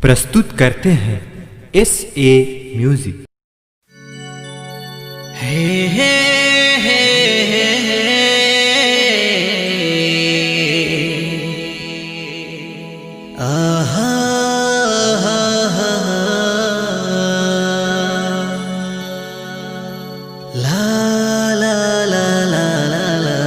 प्रस्तुत करते हैं SA म्यूजिक। हे हे हे आहा ला ला ला ला ला ला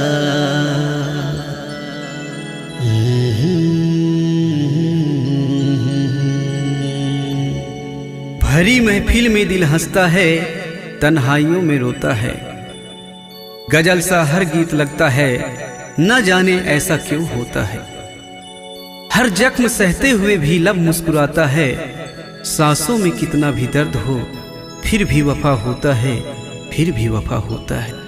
भरी महफिल में दिल हंसता है, तन्हाइयों में रोता है। गजल सा हर गीत लगता है, न जाने ऐसा क्यों होता है। हर जख्म सहते हुए भी लब मुस्कुराता है। सांसों में कितना भी दर्द हो, फिर भी वफा होता है, फिर भी वफा होता है।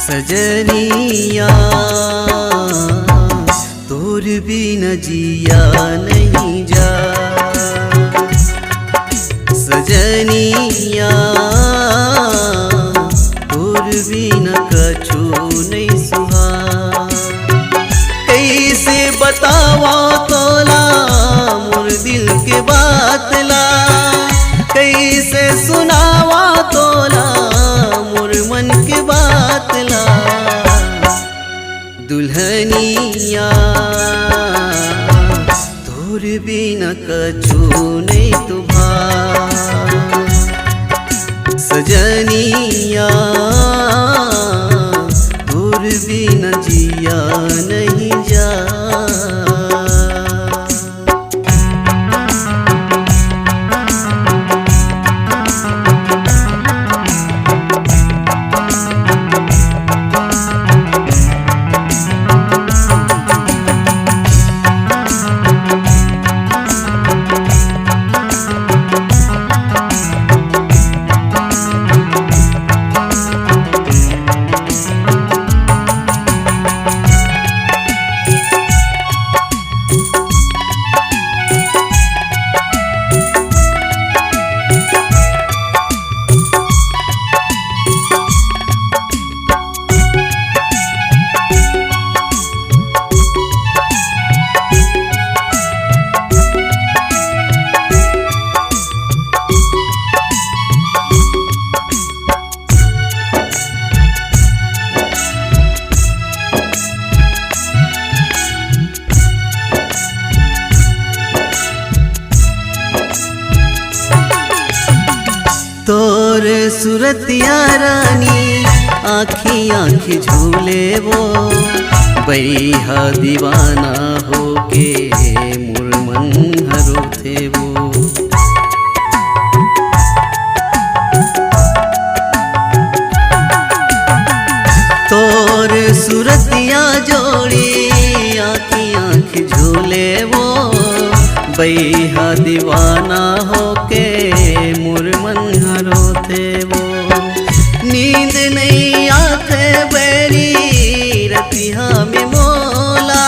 सजनिया तोर बिना जिया नहीं जा। सजनिया तोर बिना कछु नहीं सुहा। कैसे बतावा तोला मोर दिल के बात ला। कैसे सुनावा तोला मोर मन के बात ला। दुल्हनिया तोर बिना कछु नहीं तुभा। सजनिया तोर बिना जिया नहीं जा। तोर सूरतिया रानी आँखी आँखी झूले वो। बैहा दीवाना होके मोर मन हरो थे वो। तोर सूरतिया जोड़ी आँखी आँखी झूले वो। बैहा दीवाना होके मोर मन हरो थे वो। नींद नहीं आते बैरी रतिया में मोला।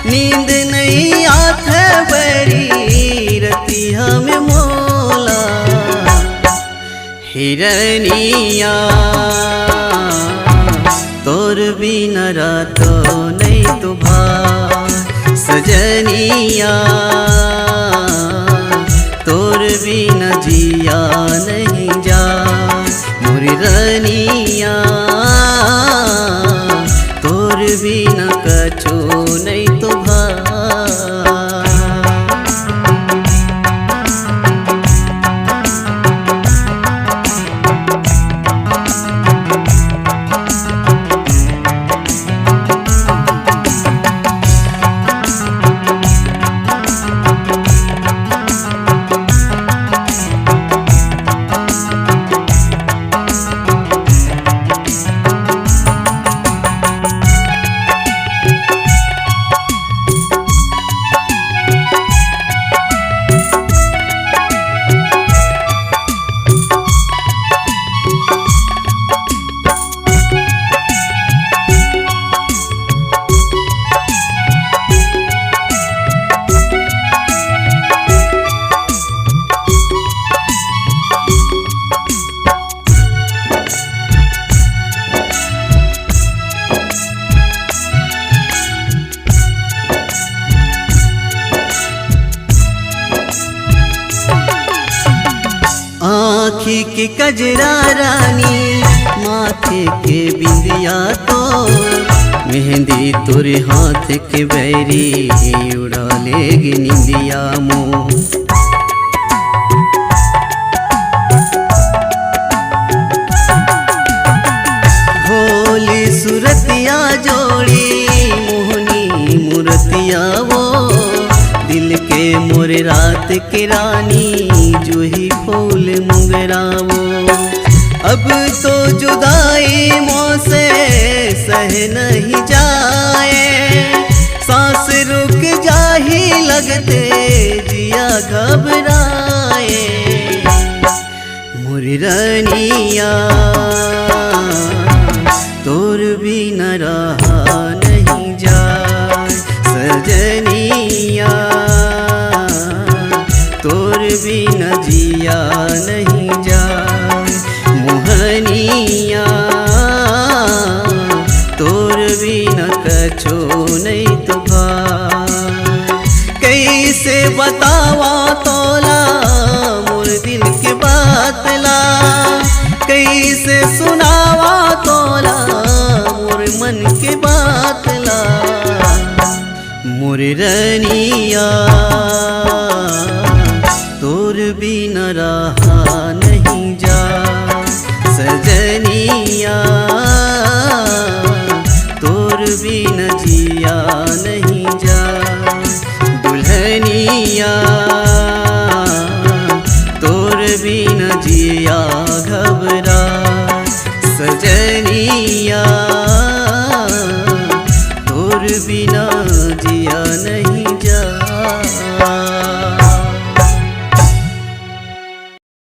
नींद नहीं आते बैरी रतिया में मोला। हिरनिया तोर बिना रातों नहीं तुभा। सजनिया तोर बिना जिया नहीं जा। मोरी रनिया तोर बिना कछु नहीं तुभा। की कजरा रानी माथे के बिंदिया तो मेहंदी तोरे हाथ के बैरी उड़ा लेगी निंदिया मोह। भोली सूरतिया जोड़ी मोहनी मूर्तिया वो दिल के मोरे रात के रानी जूही फूल मुंगरा वो। अब तो जुदाई मोह से सह नहीं जाए, सांस रुक जाही लगते जिया घबराए। मोरी रनिया तोर भी न रहा नहीं जाए, सजनिया तोर भी न जिया नहीं जाए। मोहनिया तोर भी न कछो नहीं तो भाई। कैसे बतावा तोला मोर दिल के बात ला, कैसे सुनावा तोला मोर मन के बात ला। मोर रनिया तोर भी न रहा नहीं जा, सजनिया तोर भी न जिया नहीं जा। दुल्हनिया तोर भी न जिया घबरा, सजनिया तोर बिना जिया नहीं जा।